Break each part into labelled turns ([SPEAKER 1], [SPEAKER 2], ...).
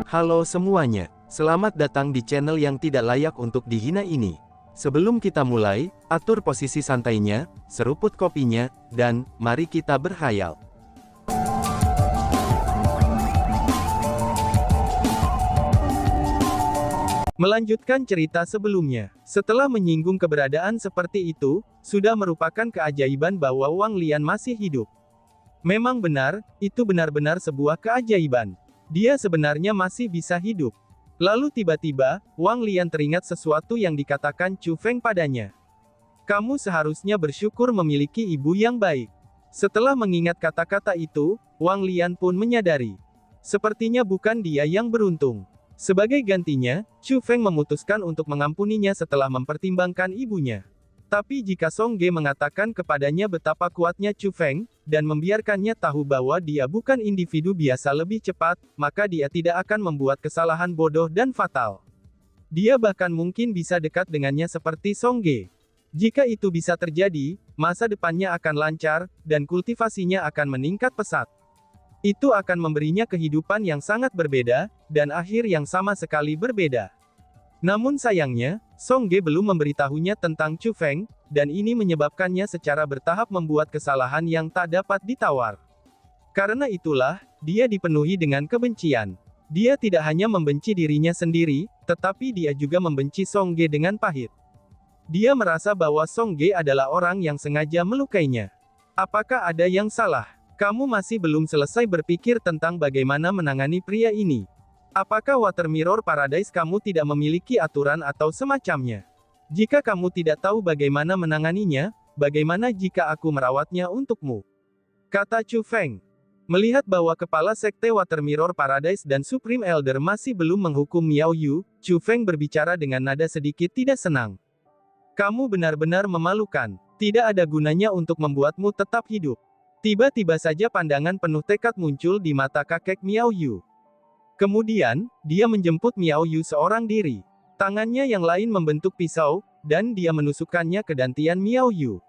[SPEAKER 1] Halo semuanya, selamat datang di channel yang tidak layak untuk dihina ini. Sebelum kita mulai, atur posisi santainya, seruput kopinya, dan mari kita berhayal. Melanjutkan cerita sebelumnya, setelah menyinggung keberadaan seperti itu, sudah merupakan keajaiban bahwa Wang Lian masih hidup. Memang benar, itu benar-benar sebuah keajaiban. Dia sebenarnya masih bisa hidup. Lalu tiba-tiba, Wang Lian teringat sesuatu yang dikatakan Chu Feng padanya. Kamu seharusnya bersyukur memiliki ibu yang baik. Setelah mengingat kata-kata itu, Wang Lian pun menyadari. Sepertinya bukan dia yang beruntung. Sebagai gantinya, Chu Feng memutuskan untuk mengampuninya setelah mempertimbangkan ibunya. Tapi jika Song Ge mengatakan kepadanya betapa kuatnya Chu Feng, dan membiarkannya tahu bahwa dia bukan individu biasa lebih cepat, maka dia tidak akan membuat kesalahan bodoh dan fatal. Dia bahkan mungkin bisa dekat dengannya seperti Song Ge. Jika itu bisa terjadi, masa depannya akan lancar, dan kultivasinya akan meningkat pesat. Itu akan memberinya kehidupan yang sangat berbeda, dan akhir yang sama sekali berbeda. Namun sayangnya, Song Ge belum memberitahunya tentang Chu Feng, dan ini menyebabkannya secara bertahap membuat kesalahan yang tak dapat ditawar. Karena itulah, dia dipenuhi dengan kebencian. Dia tidak hanya membenci dirinya sendiri, tetapi dia juga membenci Song Ge dengan pahit. Dia merasa bahwa Song Ge adalah orang yang sengaja melukainya. Apakah ada yang salah? Kamu masih belum selesai berpikir tentang bagaimana menangani pria ini. Apakah Water Mirror Paradise kamu tidak memiliki aturan atau semacamnya? Jika kamu tidak tahu bagaimana menanganinya, bagaimana jika aku merawatnya untukmu? Kata Chu Feng. Melihat bahwa kepala sekte Water Mirror Paradise dan Supreme Elder masih belum menghukum Miao Yu, Chu Feng berbicara dengan nada sedikit tidak senang. Kamu benar-benar memalukan. Tidak ada gunanya untuk membuatmu tetap hidup. Tiba-tiba saja pandangan penuh tekad muncul di mata kakek Miao Yu. Kemudian, dia menjemput Miao Yu seorang diri. Tangannya yang lain membentuk pisau, dan dia menusukkannya ke dantian Miao Yu.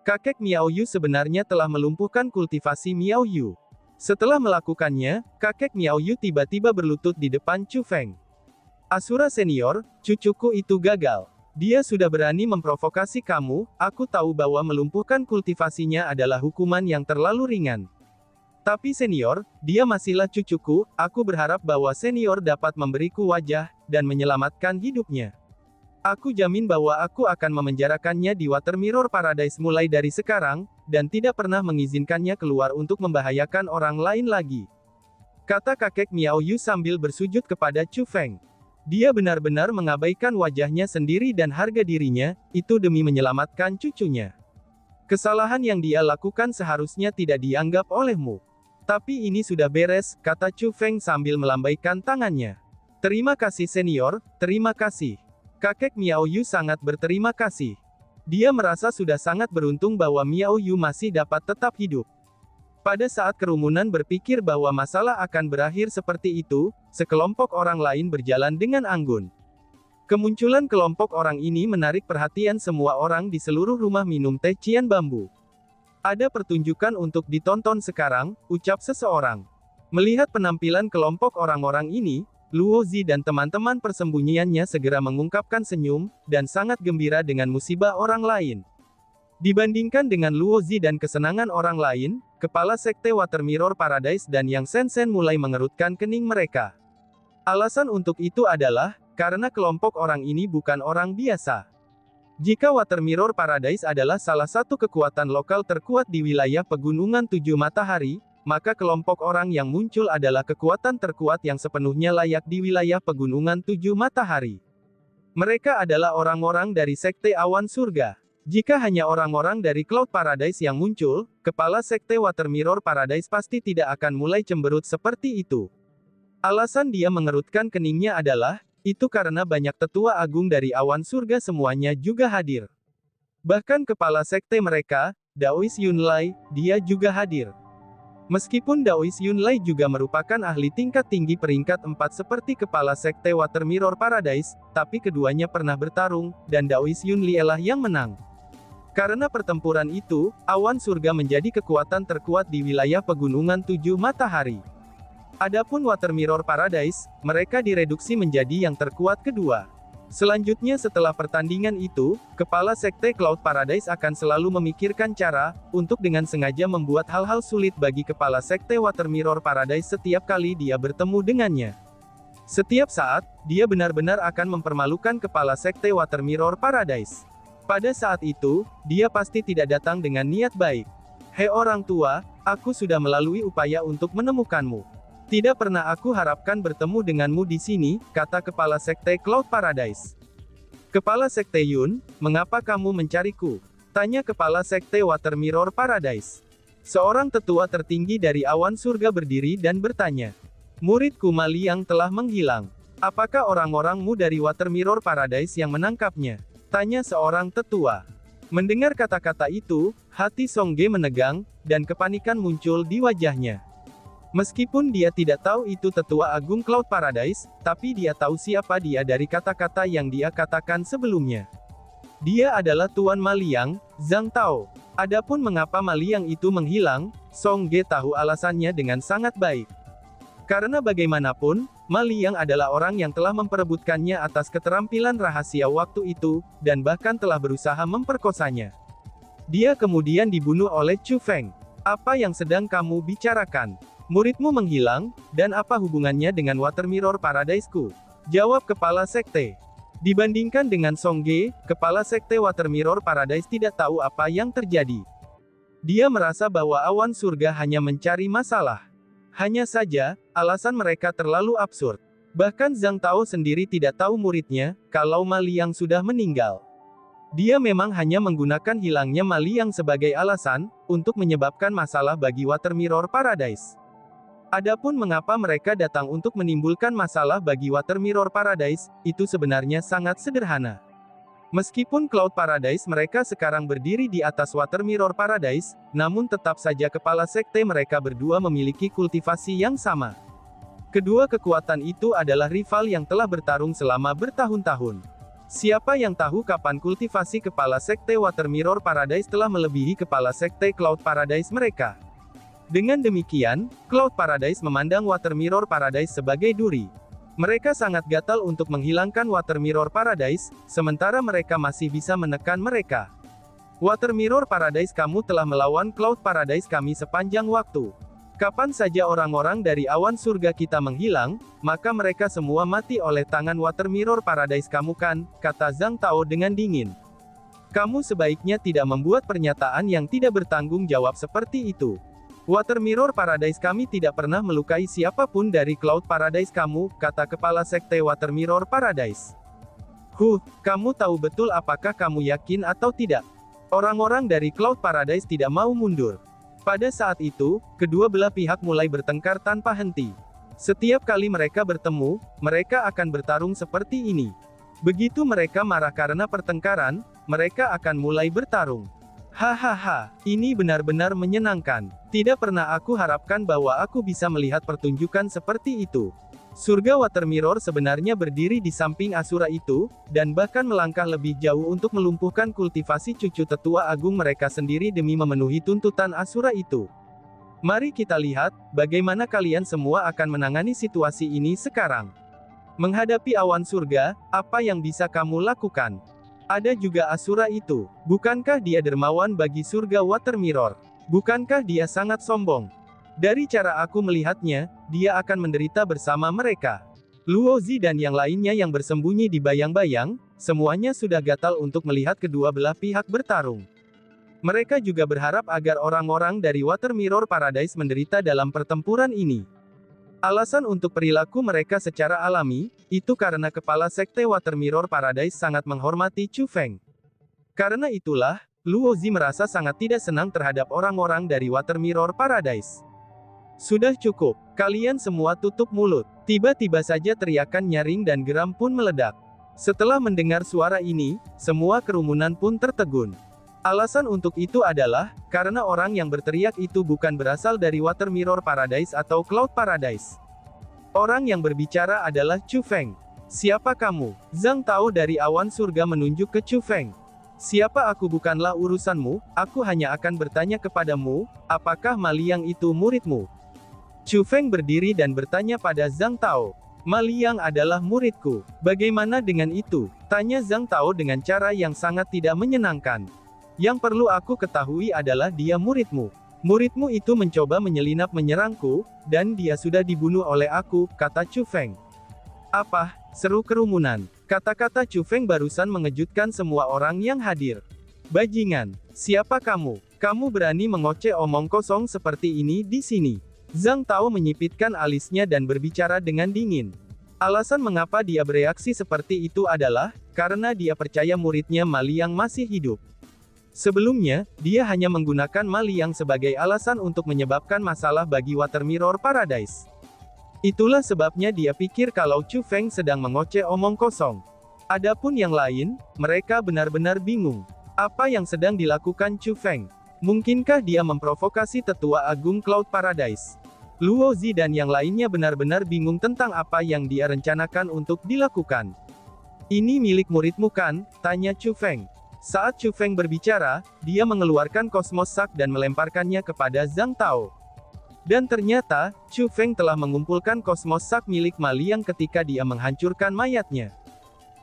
[SPEAKER 1] Kakek Miao Yu sebenarnya telah melumpuhkan kultivasi Miao Yu. Setelah melakukannya, kakek Miao Yu tiba-tiba berlutut di depan Chu Feng. Asura senior, cucuku itu gagal. Dia sudah berani memprovokasi kamu, aku tahu bahwa melumpuhkan kultivasinya adalah hukuman yang terlalu ringan. Tapi senior, dia masihlah cucuku, aku berharap bahwa senior dapat memberiku wajah, dan menyelamatkan hidupnya. Aku jamin bahwa aku akan memenjarakannya di Water Mirror Paradise mulai dari sekarang, dan tidak pernah mengizinkannya keluar untuk membahayakan orang lain lagi. Kata kakek Miao Yu sambil bersujud kepada Chu Feng. Dia benar-benar mengabaikan wajahnya sendiri dan harga dirinya, itu demi menyelamatkan cucunya. Kesalahan yang dia lakukan seharusnya tidak dianggap olehmu. Tapi ini sudah beres, kata Chu Feng sambil melambaikan tangannya. Terima kasih senior, terima kasih. Kakek Miao Yu sangat berterima kasih. Dia merasa sudah sangat beruntung bahwa Miao Yu masih dapat tetap hidup. Pada saat kerumunan berpikir bahwa masalah akan berakhir seperti itu, sekelompok orang lain berjalan dengan anggun. Kemunculan kelompok orang ini menarik perhatian semua orang di seluruh rumah minum teh Cian Bambu. Ada pertunjukan untuk ditonton sekarang, ucap seseorang. Melihat penampilan kelompok orang-orang ini, Luo Zi dan teman-teman persembunyiannya segera mengungkapkan senyum, dan sangat gembira dengan musibah orang lain. Dibandingkan dengan Luo Zi dan kesenangan orang lain, kepala sekte Water Mirror Paradise dan Yang Sen-sen mulai mengerutkan kening mereka. Alasan untuk itu adalah, karena kelompok orang ini bukan orang biasa. Jika Water Mirror Paradise adalah salah satu kekuatan lokal terkuat di wilayah Pegunungan Tujuh Matahari, maka kelompok orang yang muncul adalah kekuatan terkuat yang sepenuhnya layak di wilayah Pegunungan Tujuh Matahari. Mereka adalah orang-orang dari Sekte Awan Surga. Jika hanya orang-orang dari Cloud Paradise yang muncul, kepala Sekte Water Mirror Paradise pasti tidak akan mulai cemberut seperti itu. Alasan dia mengerutkan keningnya adalah, itu karena banyak tetua agung dari awan surga semuanya juga hadir. Bahkan kepala sekte mereka, Daois Yunlai, dia juga hadir. Meskipun Daois Yunlai juga merupakan ahli tingkat tinggi peringkat 4 seperti kepala sekte Water Mirror Paradise, tapi keduanya pernah bertarung, dan Daois Yunlai lah yang menang. Karena pertempuran itu, awan surga menjadi kekuatan terkuat di wilayah Pegunungan Tujuh Matahari. Adapun Water Mirror Paradise, mereka direduksi menjadi yang terkuat kedua. Selanjutnya setelah pertandingan itu, kepala sekte Cloud Paradise akan selalu memikirkan cara, untuk dengan sengaja membuat hal-hal sulit bagi kepala sekte Water Mirror Paradise setiap kali dia bertemu dengannya. Setiap saat, dia benar-benar akan mempermalukan kepala sekte Water Mirror Paradise. Pada saat itu, dia pasti tidak datang dengan niat baik. Hei orang tua, aku sudah melalui upaya untuk menemukanmu. Tidak pernah aku harapkan bertemu denganmu di sini, kata kepala sekte Cloud Paradise. Kepala sekte Yun, mengapa kamu mencariku? Tanya kepala sekte Water Mirror Paradise. Seorang tetua tertinggi dari awan surga berdiri dan bertanya. Muridku Ma Liang telah menghilang. Apakah orang-orangmu dari Water Mirror Paradise yang menangkapnya? Tanya seorang tetua. Mendengar kata-kata itu, hati Song Ge menegang, dan kepanikan muncul di wajahnya. Meskipun dia tidak tahu itu tetua agung Cloud Paradise, tapi dia tahu siapa dia dari kata-kata yang dia katakan sebelumnya. Dia adalah Tuan Ma Liang, Zhang Tao. Adapun mengapa Ma Liang itu menghilang, Song Ge tahu alasannya dengan sangat baik. Karena bagaimanapun, Ma Liang adalah orang yang telah memperebutkannya atas keterampilan rahasia waktu itu, dan bahkan telah berusaha memperkosanya. Dia kemudian dibunuh oleh Chu Feng. Apa yang sedang kamu bicarakan? Muridmu menghilang, dan apa hubungannya dengan Water Mirror Paradise-ku? Jawab kepala sekte. Dibandingkan dengan Song Ge, kepala sekte Water Mirror Paradise tidak tahu apa yang terjadi. Dia merasa bahwa awan surga hanya mencari masalah. Hanya saja, alasan mereka terlalu absurd. Bahkan Zhang Tao sendiri tidak tahu muridnya, kalau Ma Liang sudah meninggal. Dia memang hanya menggunakan hilangnya Ma Liang sebagai alasan, untuk menyebabkan masalah bagi Water Mirror Paradise. Adapun mengapa mereka datang untuk menimbulkan masalah bagi Water Mirror Paradise, itu sebenarnya sangat sederhana. Meskipun Cloud Paradise mereka sekarang berdiri di atas Water Mirror Paradise, namun tetap saja kepala sekte mereka berdua memiliki kultivasi yang sama. Kedua kekuatan itu adalah rival yang telah bertarung selama bertahun-tahun. Siapa yang tahu kapan kultivasi kepala sekte Water Mirror Paradise telah melebihi kepala sekte Cloud Paradise mereka? Dengan demikian, Cloud Paradise memandang Water Mirror Paradise sebagai duri. Mereka sangat gatal untuk menghilangkan Water Mirror Paradise, sementara mereka masih bisa menekan mereka. Water Mirror Paradise, kamu telah melawan Cloud Paradise kami sepanjang waktu. Kapan saja orang-orang dari awan surga kita menghilang, maka mereka semua mati oleh tangan Water Mirror Paradise kamu kan, kata Zhang Tao dengan dingin. Kamu sebaiknya tidak membuat pernyataan yang tidak bertanggung jawab seperti itu. Water Mirror Paradise kami tidak pernah melukai siapapun dari Cloud Paradise kamu, kata kepala sekte Water Mirror Paradise. Kamu tahu betul apakah kamu yakin atau tidak? Orang-orang dari Cloud Paradise tidak mau mundur. Pada saat itu, kedua belah pihak mulai bertengkar tanpa henti. Setiap kali mereka bertemu, mereka akan bertarung seperti ini. Begitu mereka marah karena pertengkaran, mereka akan mulai bertarung. Hahaha, ini benar-benar menyenangkan. Tidak pernah aku harapkan bahwa aku bisa melihat pertunjukan seperti itu. Surga Water Mirror sebenarnya berdiri di samping Asura itu, dan bahkan melangkah lebih jauh untuk melumpuhkan kultivasi cucu tetua agung mereka sendiri demi memenuhi tuntutan Asura itu. Mari kita lihat, bagaimana kalian semua akan menangani situasi ini sekarang. Menghadapi awan surga, apa yang bisa kamu lakukan? Ada juga Asura itu. Bukankah dia dermawan bagi surga Water Mirror? Bukankah dia sangat sombong? Dari cara aku melihatnya, dia akan menderita bersama mereka. Luo Zi dan yang lainnya yang bersembunyi di bayang-bayang, semuanya sudah gatal untuk melihat kedua belah pihak bertarung. Mereka juga berharap agar orang-orang dari Water Mirror Paradise menderita dalam pertempuran ini. Alasan untuk perilaku mereka secara alami, itu karena kepala sekte Water Mirror Paradise sangat menghormati Chu Feng. Karena itulah, Luo Zi merasa sangat tidak senang terhadap orang-orang dari Water Mirror Paradise. Sudah cukup, kalian semua tutup mulut. Tiba-tiba saja teriakan nyaring dan geram pun meledak. Setelah mendengar suara ini, semua kerumunan pun tertegun. Alasan untuk itu adalah, karena orang yang berteriak itu bukan berasal dari Water Mirror Paradise atau Cloud Paradise. Orang yang berbicara adalah Chu Feng. Siapa kamu? Zhang Tao dari awan surga menunjuk ke Chu Feng. Siapa aku bukanlah urusanmu, aku hanya akan bertanya kepadamu, apakah Ma Liang itu muridmu? Chu Feng berdiri dan bertanya pada Zhang Tao. Ma Liang adalah muridku. Bagaimana dengan itu? Tanya Zhang Tao dengan cara yang sangat tidak menyenangkan. Yang perlu aku ketahui adalah dia muridmu. Muridmu itu mencoba menyelinap menyerangku, dan dia sudah dibunuh oleh aku, kata Chu Feng. Apa? Seru kerumunan. Kata-kata Chu Feng barusan mengejutkan semua orang yang hadir. Bajingan, siapa kamu? Kamu berani mengoceh omong kosong seperti ini di sini? Zhang Tao menyipitkan alisnya dan berbicara dengan dingin. Alasan mengapa dia bereaksi seperti itu adalah, karena dia percaya muridnya Ma Liang masih hidup. Sebelumnya, dia hanya menggunakan Ma Liang sebagai alasan untuk menyebabkan masalah bagi Water Mirror Paradise. Itulah sebabnya dia pikir kalau Chu Feng sedang mengoceh omong kosong. Adapun yang lain, mereka benar-benar bingung. Apa yang sedang dilakukan Chu Feng? Mungkinkah dia memprovokasi Tetua Agung Cloud Paradise? Luo Zi dan yang lainnya benar-benar bingung tentang apa yang dia rencanakan untuk dilakukan. Ini milik muridmu kan? Tanya Chu Feng. Saat Chu Feng berbicara, dia mengeluarkan Cosmos Sack dan melemparkannya kepada Zhang Tao. Dan ternyata, Chu Feng telah mengumpulkan Cosmos Sack milik Ma Liang ketika dia menghancurkan mayatnya.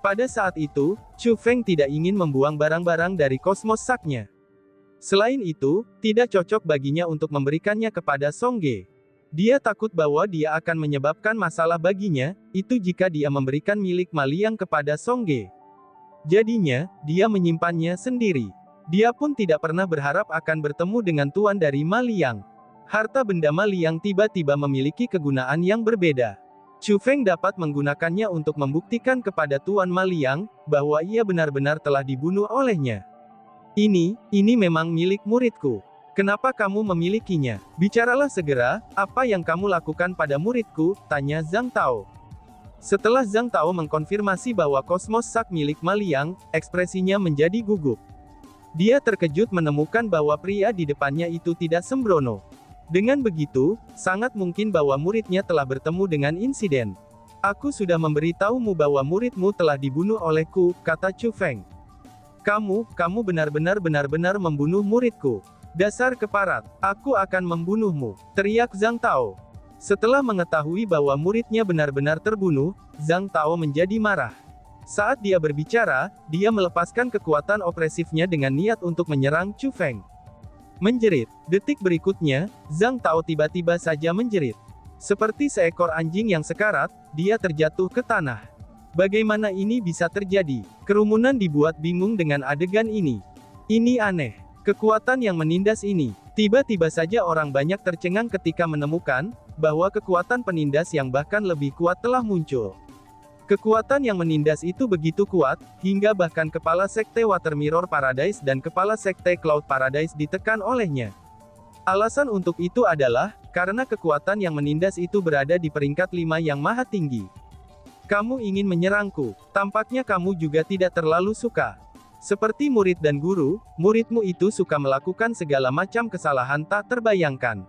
[SPEAKER 1] Pada saat itu, Chu Feng tidak ingin membuang barang-barang dari Cosmos Sack-nya. Selain itu, tidak cocok baginya untuk memberikannya kepada Song Ge. Dia takut bahwa dia akan menyebabkan masalah baginya, itu jika dia memberikan milik Ma Liang kepada Song Ge. Jadinya, dia menyimpannya sendiri. Dia pun tidak pernah berharap akan bertemu dengan tuan dari Ma Liang. Harta benda Ma Liang tiba-tiba memiliki kegunaan yang berbeda. Chu Feng dapat menggunakannya untuk membuktikan kepada tuan Ma Liang, bahwa ia benar-benar telah dibunuh olehnya. Ini memang milik muridku. Kenapa kamu memilikinya? Bicaralah segera, apa yang kamu lakukan pada muridku, tanya Zhang Tao. Setelah Zhang Tao mengkonfirmasi bahwa Cosmos Sack milik Ma Liang, ekspresinya menjadi gugup. Dia terkejut menemukan bahwa pria di depannya itu tidak sembrono. Dengan begitu, sangat mungkin bahwa muridnya telah bertemu dengan insiden. Aku sudah memberitahumu bahwa muridmu telah dibunuh olehku, kata Chu Feng. Kamu benar-benar membunuh muridku. Dasar keparat, aku akan membunuhmu, teriak Zhang Tao. Setelah mengetahui bahwa muridnya benar-benar terbunuh, Zhang Tao menjadi marah. Saat dia berbicara, dia melepaskan kekuatan opresifnya dengan niat untuk menyerang Chu Feng. Menjerit. Detik berikutnya, Zhang Tao tiba-tiba saja menjerit. Seperti seekor anjing yang sekarat, dia terjatuh ke tanah. Bagaimana ini bisa terjadi? Kerumunan dibuat bingung dengan adegan ini. Ini aneh. Kekuatan yang menindas ini. Tiba-tiba saja orang banyak tercengang ketika menemukan, bahwa kekuatan penindas yang bahkan lebih kuat telah muncul. Kekuatan yang menindas itu begitu kuat, hingga bahkan kepala sekte Water Mirror Paradise dan kepala sekte Cloud Paradise ditekan olehnya. Alasan untuk itu adalah, karena kekuatan yang menindas itu berada di peringkat 5 yang maha tinggi. Kamu ingin menyerangku, tampaknya kamu juga tidak terlalu suka. Seperti murid dan guru, muridmu itu suka melakukan segala macam kesalahan tak terbayangkan.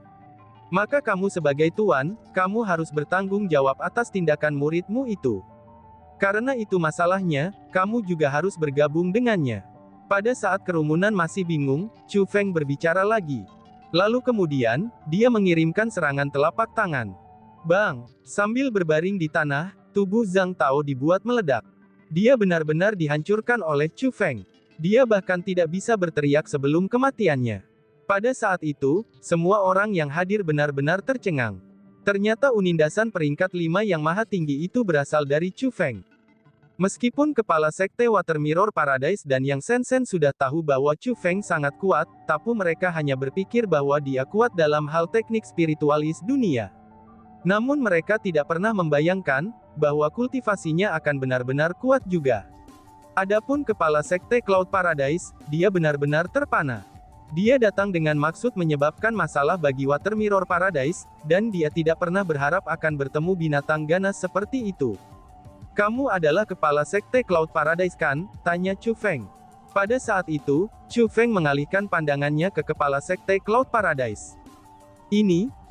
[SPEAKER 1] Maka kamu sebagai tuan, kamu harus bertanggung jawab atas tindakan muridmu itu. Karena itu masalahnya, kamu juga harus bergabung dengannya. Pada saat kerumunan masih bingung, Chu Feng berbicara lagi. Lalu kemudian, dia mengirimkan serangan telapak tangan. Bang! Sambil berbaring di tanah, tubuh Zhang Tao dibuat meledak. Dia benar-benar dihancurkan oleh Chu Feng. Dia bahkan tidak bisa berteriak sebelum kematiannya. Pada saat itu, semua orang yang hadir benar-benar tercengang. Ternyata unindasan peringkat 5 yang maha tinggi itu berasal dari Chu Feng. Meskipun kepala sekte Water Mirror Paradise dan Yang Shenzhen sudah tahu bahwa Chu Feng sangat kuat, tapi mereka hanya berpikir bahwa dia kuat dalam hal teknik spiritualis dunia. Namun mereka tidak pernah membayangkan, bahwa kultivasinya akan benar-benar kuat juga. Adapun kepala sekte Cloud Paradise, dia benar-benar terpana. Dia datang dengan maksud menyebabkan masalah bagi Water Mirror Paradise, dan dia tidak pernah berharap akan bertemu binatang ganas seperti itu. Kamu adalah kepala sekte Cloud Paradise kan? Tanya Chu Feng. Pada saat itu, Chu Feng mengalihkan pandangannya ke kepala sekte Cloud Paradise.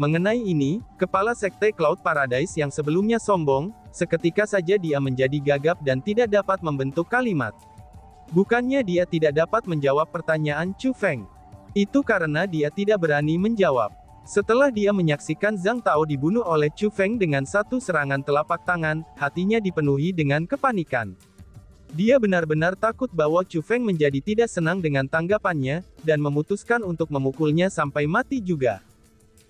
[SPEAKER 1] Mengenai ini, kepala sekte Cloud Paradise yang sebelumnya sombong, seketika saja dia menjadi gagap dan tidak dapat membentuk kalimat. Bukannya dia tidak dapat menjawab pertanyaan Chu Feng. Itu karena dia tidak berani menjawab. Setelah dia menyaksikan Zhang Tao dibunuh oleh Chu Feng dengan satu serangan telapak tangan, hatinya dipenuhi dengan kepanikan. Dia benar-benar takut bahwa Chu Feng menjadi tidak senang dengan tanggapannya, dan memutuskan untuk memukulnya sampai mati juga.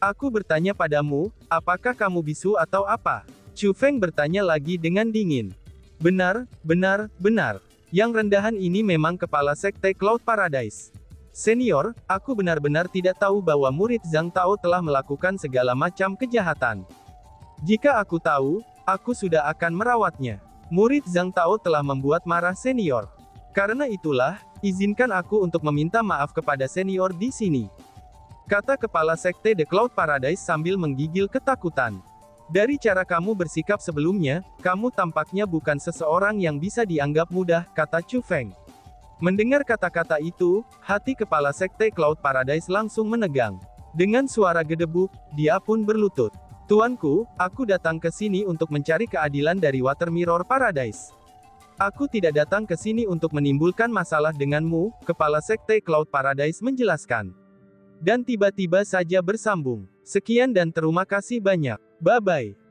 [SPEAKER 1] Aku bertanya padamu, apakah kamu bisu atau apa? Chu Feng bertanya lagi dengan dingin. Benar, benar, benar. Yang rendahan ini memang kepala sekte Cloud Paradise. Senior, aku benar-benar tidak tahu bahwa murid Zhang Tao telah melakukan segala macam kejahatan. Jika aku tahu, aku sudah akan merawatnya. Murid Zhang Tao telah membuat marah senior. Karena itulah, izinkan aku untuk meminta maaf kepada senior di sini. Kata kepala sekte The Cloud Paradise sambil menggigil ketakutan. Dari cara kamu bersikap sebelumnya, kamu tampaknya bukan seseorang yang bisa dianggap mudah, kata Chu Feng. Mendengar kata-kata itu, hati kepala sekte Cloud Paradise langsung menegang. Dengan suara gedebuk, dia pun berlutut. Tuanku, aku datang ke sini untuk mencari keadilan dari Water Mirror Paradise. Aku tidak datang ke sini untuk menimbulkan masalah denganmu, kepala sekte Cloud Paradise menjelaskan. Dan tiba-tiba saja bersambung. Sekian dan terima kasih banyak. Bye-bye.